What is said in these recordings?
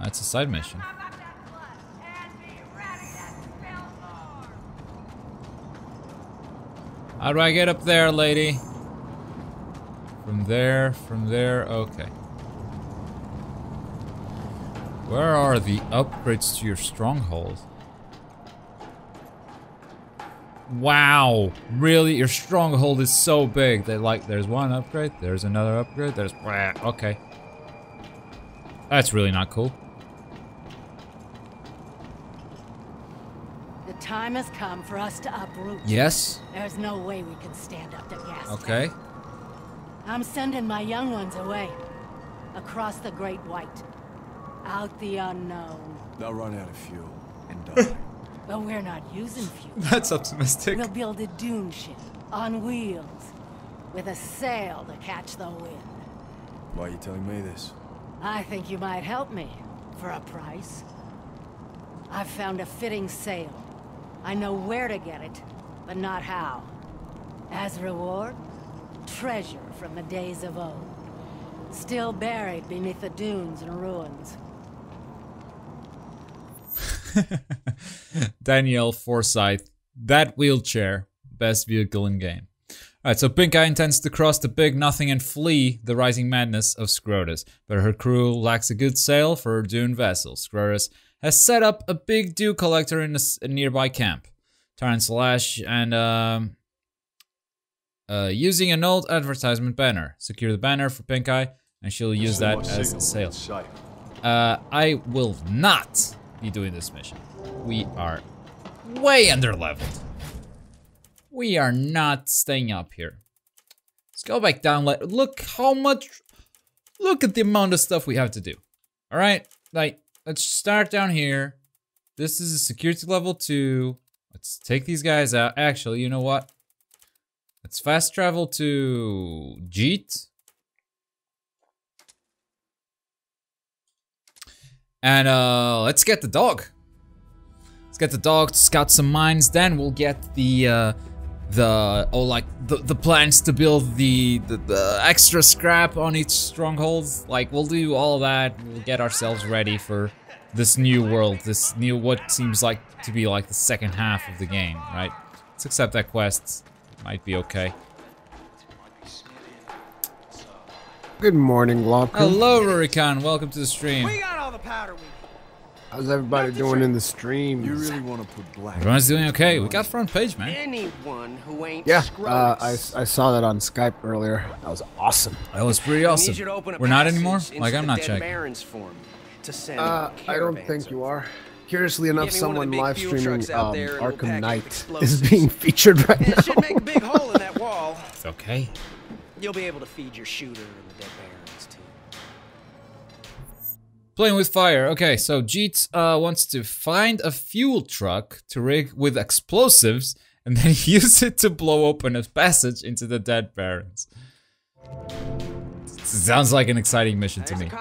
That's a side mission. How do I get up there, lady? From there, okay. Where are the upgrades to your stronghold? Wow, really? Your stronghold is so big that like there's one upgrade, there's another upgrade, there's okay. That's really not cool. The time has come for us to uproot. Yes. There's no way we can stand up to gas. Okay. I'm sending my young ones away. Across the Great White. Out the unknown. They'll run out of fuel and die. But we're not using fuel. That's optimistic. We'll build a dune ship on wheels with a sail to catch the wind. Why are you telling me this? I think you might help me for a price. I've found a fitting sail. I know where to get it, but not how. As reward, treasure from the days of old. Still buried beneath the dunes and ruins. Danielle Forsyth, that wheelchair, best vehicle in game. Alright, so Pink Eye intends to cross the Big Nothing and flee the rising madness of Scrotus, but her crew lacks a good sail for her dune vessel. Scrotus has set up a big dew collector in a nearby camp. Tyrant Slash and using an old advertisement banner. Secure the banner for Pink Eye, and she'll use that as a sail. I will not be doing this mission. We are way under leveled. We are not staying up here. Let's go back down. Look how much. Look at the amount of stuff we have to do. All right, like let's start down here. This is a security level 2. Let's take these guys out. Actually, you know what? Let's fast travel to Jeet. And let's get the dog. Let's get the dog to scout some mines. Then we'll get the plans to build the extra scrap on each stronghold. Like we'll do all that. We'll get ourselves ready for this new world. This new what seems like to be like the second half of the game, right? Let's accept that quest. Might be okay. Good morning, Globku. Hello, Rurikan. Welcome to the stream. We got all the powder we need. How's everybody doing in the stream? You really want to put black? Everyone's doing okay. We got front page, man. Anyone who ain't Yeah, Scrotus. I saw that on Skype earlier. That was awesome. That was pretty awesome. We're not anymore? Like, I'm not checking. I don't think you are. Curiously enough, someone live streaming Arkham Knight is being featured right now. It should make a big hole in that wall. It's okay. You'll be able to feed your shooter and the dead barons too. Playing with fire. Okay, so Jeet wants to find a fuel truck to rig with explosives and then use it to blow open a passage into the dead barons. Sounds like an exciting mission to me.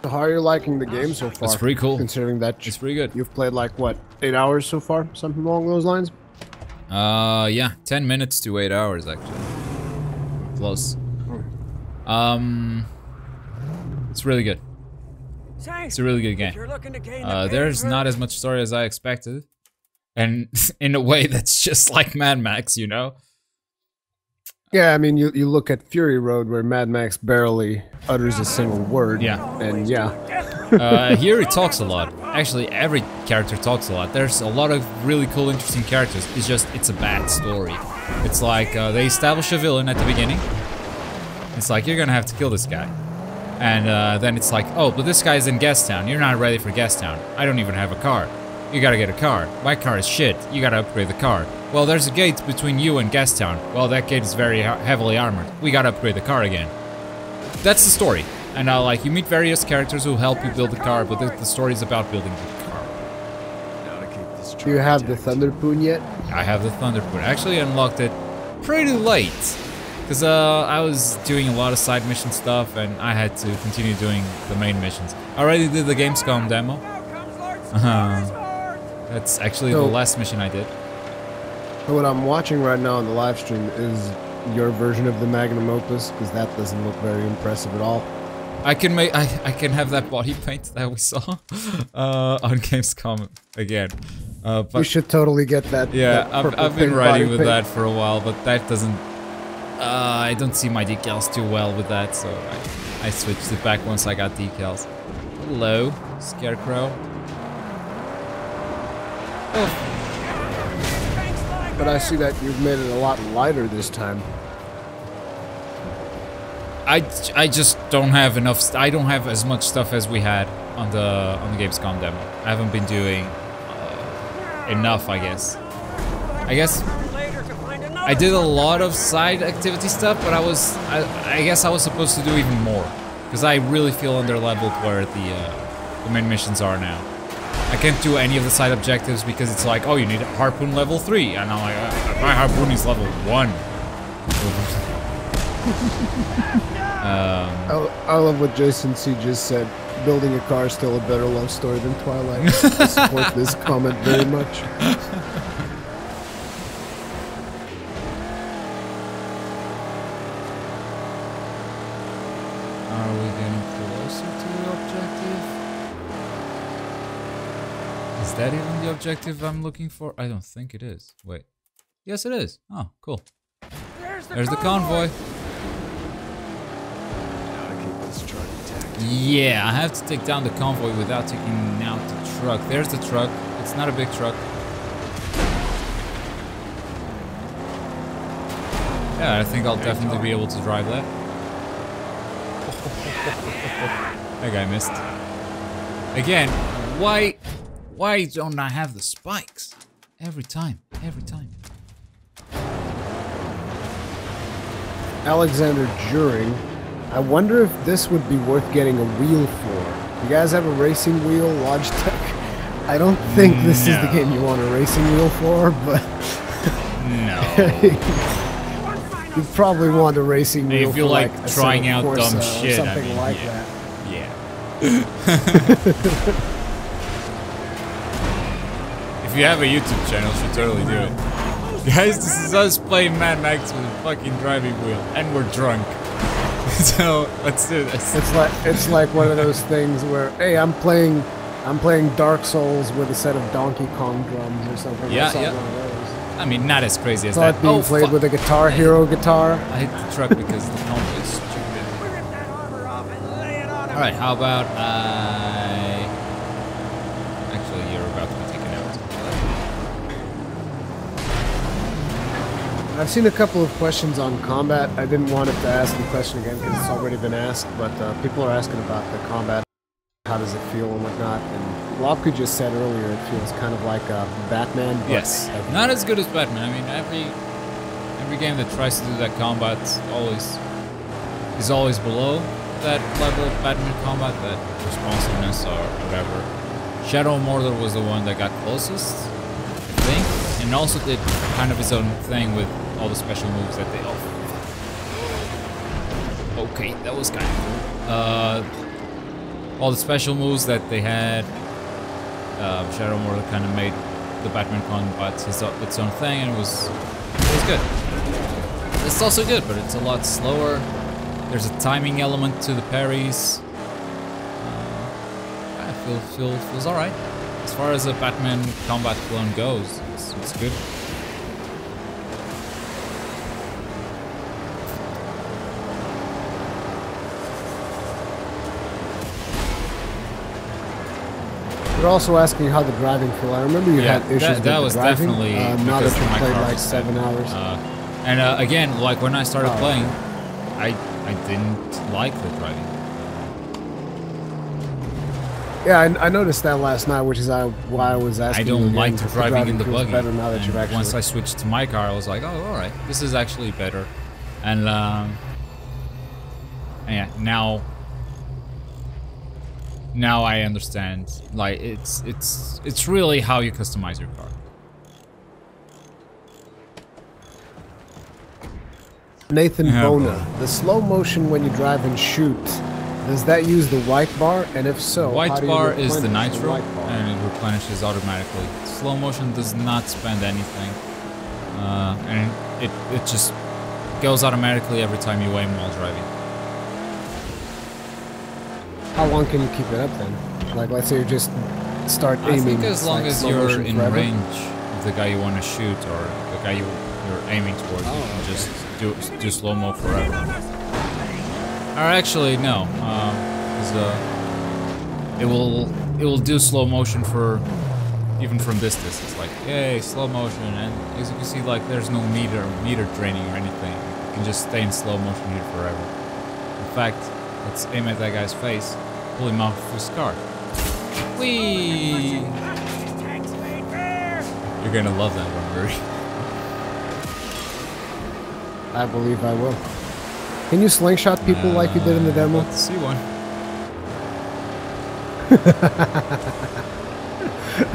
So how are you liking the game so far? It's pretty cool. Considering that It's pretty good. you've played like, what, 8 hours so far? Something along those lines? Yeah, 10 minutes to 8 hours actually. Close. It's really good. It's a really good game. There's not as much story as I expected. And in a way that's just like Mad Max, you know? Yeah, I mean, you look at Fury Road where Mad Max barely utters a single word. Yeah. And yeah. Here he talks a lot. Actually, every character talks a lot. There's a lot of really cool, interesting characters. It's just, it's a bad story. It's like, they establish a villain at the beginning. It's like, you're gonna have to kill this guy. And then it's like, oh, but this guy's in Gastown. You're not ready for Gastown. I don't even have a car. You gotta get a car. My car is shit. You gotta upgrade the car. Well, there's a gate between you and Gastown. Well, that gate is very heavily armored. We gotta upgrade the car again. That's the story. And like, you meet various characters who help you build the car, but the story is about building the car. Do you have the Thunderpoon yet? I have the Thunderpoon. I actually unlocked it pretty late. Because I was doing a lot of side mission stuff, and I had to continue doing the main missions. I already did the Gamescom demo. That's actually the last mission I did. So what I'm watching right now on the live stream is your version of the Magnum Opus, because that doesn't look very impressive at all. I can make I can have that body paint that we saw on Gamescom again. But we should totally get that. Yeah, that I've been riding with that for a while, but that doesn't. I don't see my decals too well with that, so I switched it back once I got decals. Hello, Scarecrow. Oh. But I see that you've made it a lot lighter this time. I just don't have enough. I don't have as much stuff as we had on the Gamescom demo. I haven't been doing enough, I guess. I did a lot of side activity stuff, but I guess I was supposed to do even more because I really feel under-leveled where the main missions are now. I can't do any of the side objectives because it's like, oh, you need a harpoon level 3, and I'm like, my harpoon is level 1. I love what Jason C just said. Building a car is still a better love story than Twilight. I support this comment very much. Are we getting closer to the objective? Is that even the objective I'm looking for? I don't think it is. Wait. Yes, it is. Oh, cool. There's the convoy. Yeah, I have to take down the convoy without taking out the truck. There's the truck. It's not a big truck. Yeah, I think I'll definitely be able to drive that. That guy missed. Again, why don't I have the spikes? Every time. Alexander Juring. I wonder if this would be worth getting a wheel for. You guys have a racing wheel, Logitech? I don't think this is the game you want a racing wheel for, but... No. You probably want a racing wheel if you for like trying out Corsa dumb shit, something I mean, like yeah. that. Yeah. If you have a YouTube channel, you should totally do it. Guys, this is us playing Mad Max with a fucking driving wheel, and we're drunk. So let's do this. It's like one of those things where, hey, I'm playing Dark Souls with a set of Donkey Kong drums or something. Yeah, yeah. One of those. I mean, not as crazy as that. that. Being played with a Guitar Hero guitar. I hit the truck because the convoy is stupid. All right, how about Actually, you're about to be taken out. I've seen a couple of questions on combat. I didn't want to ask the question again because it's already been asked, but people are asking about the combat. How does it feel and whatnot? And Globku just said earlier it feels kind of like Batman. But yes, not as good as Batman. I mean, every game that tries to do that combat is always below that level of Batman combat, that responsiveness or whatever. Shadow of Mordor was the one that got closest, I think, and also did kind of his own thing with all the special moves that they offer. Okay, that was kind of cool. All the special moves that they had, Shadow of Mordor kind of made the Batman combat its own thing, and it was good. It's also good, but it's a lot slower. There's a timing element to the parries. Feels all right. As far as a Batman combat clone goes, it's good. They're also asking how the driving feel. I remember you had issues with that was the driving. definitely now that you played like was 7 hours. And again, like when I started playing, I didn't like the driving. Yeah, I noticed that last night, which is why I was asking. I don't like the driving in the buggy. Better now that you've actually... Once I switched to my car, I was like, oh, all right, this is actually better. And yeah, now I understand. Like it's really how you customize your car. Nathan Bona, the slow motion when you drive and shoot, does that use the white bar? And if so, white bar is the nitro, and it replenishes automatically. Slow motion does not spend anything, and it just goes automatically every time you aim while driving. How long can you keep it up then? Like, let's say you just start aiming. I think as long like, as slow you're motion in forever? range of the guy you want to shoot or the guy you're aiming towards, you can just do slow-mo forever. Or actually, no. 'Cause, it will do slow motion for even from this distance. Like, yay, slow motion, and as you can see, like there's no meter draining or anything. You can just stay in slow motion here forever. In fact, let's aim at that guy's face, pull him off his car. Whee! You're gonna love that one, Murray. I believe I will. Can you slingshot people like you did in the demo? Let's see one.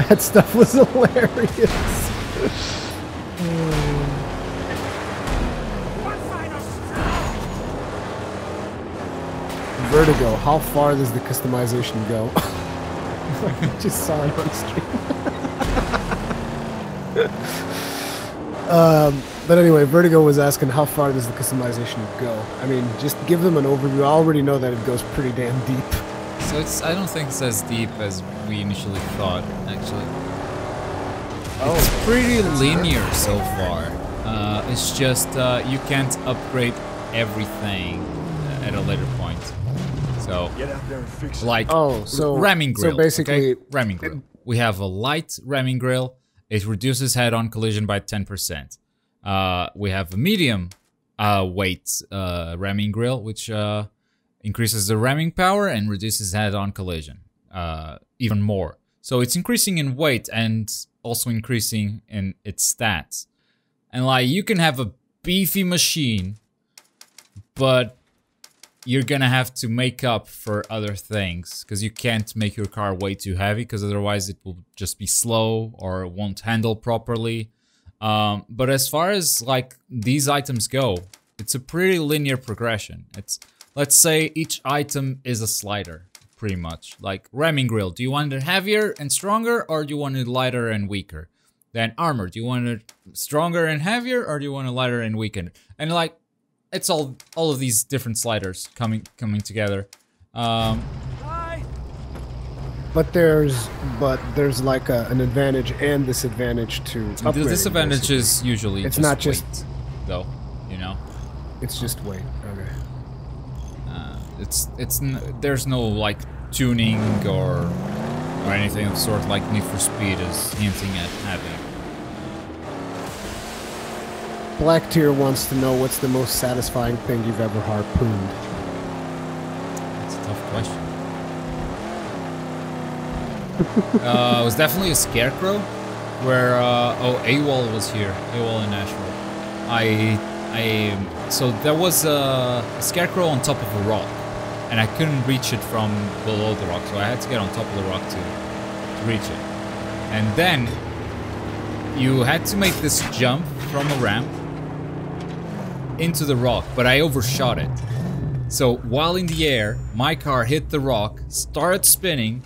That stuff was hilarious. Vertigo, how far does the customization go? I just saw it on stream. But anyway, Vertigo was asking how far does the customization go? I mean, just give them an overview. I already know that it goes pretty damn deep. So I don't think it's as deep as we initially thought, actually. It's pretty linear so far. It's just you can't upgrade everything at a later point. So, Get out there and fix it. like ramming grill. So basically, okay? Ramming grill. We have a light ramming grill. It reduces head-on collision by 10%. We have a medium weight ramming grill, which increases the ramming power and reduces head-on collision even more. So it's increasing in weight and also increasing in its stats. And like you can have a beefy machine, but you're gonna have to make up for other things because you can't make your car way too heavy because otherwise it will just be slow or it won't handle properly. But as far as like these items go, it's a pretty linear progression. It's, let's say each item is a slider, pretty much. Like ramming grill, do you want it heavier and stronger or do you want it lighter and weaker? Then armor, do you want it stronger and heavier or do you want it lighter and weaker? And like, it's all of these different sliders coming together. But there's like an advantage and disadvantage to upgrading. The disadvantage basically. is usually it's just not just weight, though, you know. It's just weight. Okay. There's no like tuning or anything of the sort like Need for Speed is hinting at having. Black Tier wants to know what's the most satisfying thing you've ever harpooned. That's a tough question. It was definitely a scarecrow, where AWOL was here. AWOL in Nashville. So there was a scarecrow on top of a rock, and I couldn't reach it from below the rock, so I had to get on top of the rock to reach it. And then you had to make this jump from a ramp into the rock, but I overshot it. So while in the air, my car hit the rock, started spinning.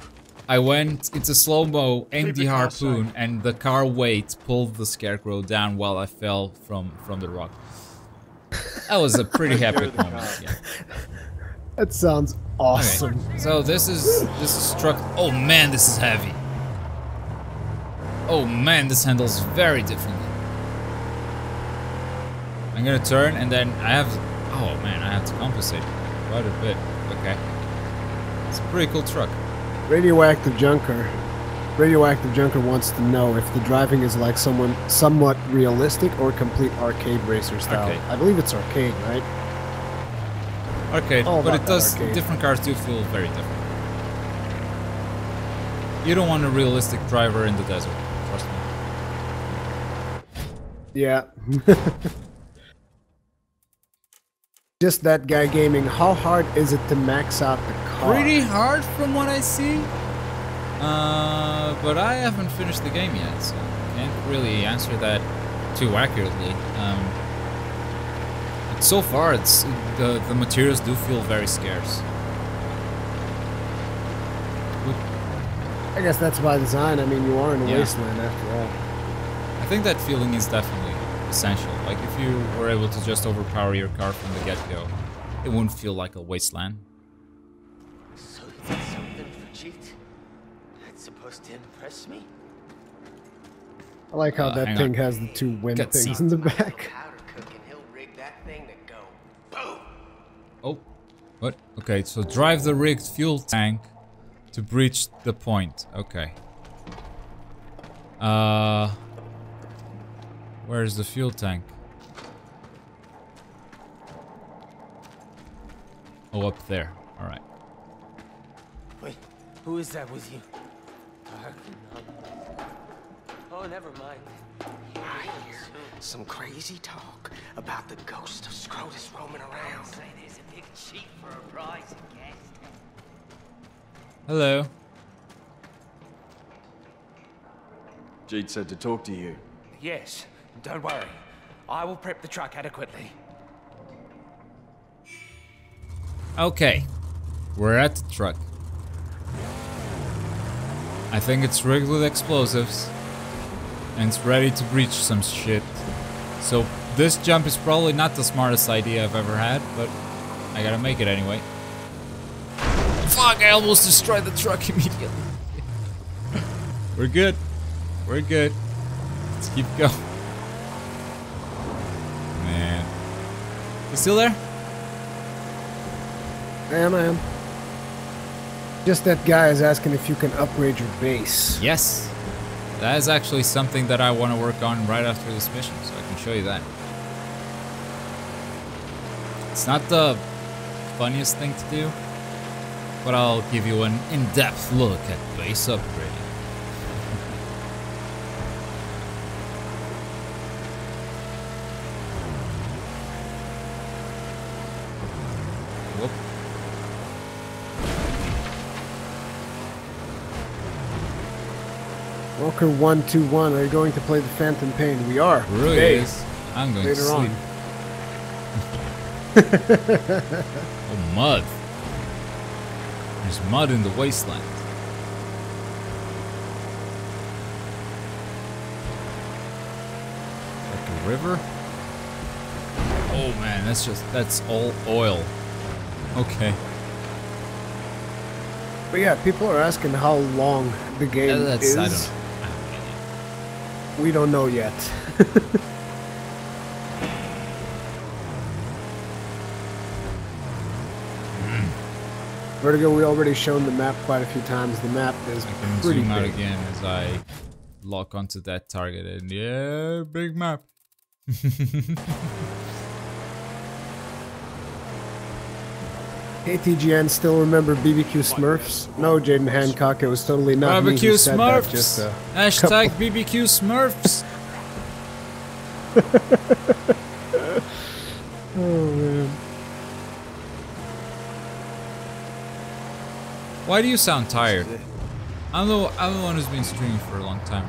I went into slow-mo, aimed the harpoon, and the car weight pulled the scarecrow down while I fell from the rock. That was a pretty epic moment. Yeah. That sounds awesome. Okay, so this is truck. Oh man, this is heavy. Oh man, this handles very differently. I'm gonna turn and then I have. Oh man, I have to compensate quite a bit. Okay, it's a pretty cool truck. Radioactive Junker wants to know if the driving is like somewhat realistic or complete arcade racer style. Arcade. I believe it's arcade, right? Arcade, All but about it that does. arcade. Different cars do feel very different. You don't want a realistic driver in the desert. Trust me. Yeah. Just that guy gaming. How hard is it to max out the car? Pretty hard from what I see. But I haven't finished the game yet, so can't really answer that too accurately. But so far, it's the materials do feel very scarce. I guess that's by design. I mean, you are in a Yeah. wasteland after all. I think that feeling is definitely essential. Like if you were able to just overpower your car from the get-go, it wouldn't feel like a wasteland. So the Cheat? That's supposed to impress me? I like how that hang thing on. has the two wind Got things seat. in the back. Powder cook and he'll rig that thing to go boom. Oh, what? Okay, so drive the rigged fuel tank to breach the point. Okay. Where's the fuel tank? Oh, up there. All right. Wait, who is that with you? Oh, never mind. I hear some crazy talk about the ghost of Scrotus roaming around. Say there's a big cheat for a prize, guest. Hello. Jade said to talk to you. Yes, don't worry. I will prep the truck adequately. Okay. We're at the truck. I think it's rigged with explosives. And it's ready to breach some shit. So this jump is probably not the smartest idea I've ever had, but I gotta make it anyway. Fuck, I almost destroyed the truck immediately. We're good. We're good. Let's keep going. Man. You still there? I am. Just that guy is asking if you can upgrade your base. Yes. That is actually something that I want to work on right after this mission, so I can show you that. It's not the funniest thing to do, but I'll give you an in-depth look at base upgrading. Whoop. Walker 121, are you going to play the Phantom Pain? We are. Really Today. is. I'm going Later to sleep. on. Oh, mud. There's mud in the wasteland. Like a river? Oh man, that's all oil. Okay. But yeah, people are asking how long the game is. I don't know. We don't know yet. Vertigo, we already shown the map quite a few times. The map is I can pretty zoom out big. again as I lock onto that target, and yeah, big map. ATGN still remember BBQ Smurfs? No, Jaden Hancock, it was totally not me BBQ who said that, Smurfs. just Hashtag BBQ Smurfs. Oh man. Why do you sound tired? I'm the one who's been streaming for a long time.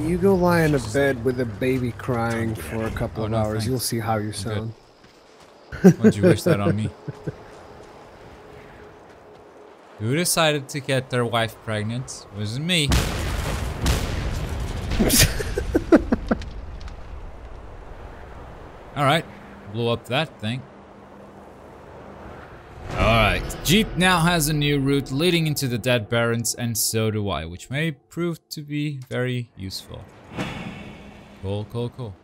You go lie in a bed with a baby crying for a couple of no, hours, thanks. you'll see how you sound. Why'd you wish that on me? Who decided to get their wife pregnant? Wasn't me. Alright, blew up that thing. Alright, Jeep now has a new route leading into the Dead Barrens, and so do I, which may prove to be very useful. Cool, cool, cool.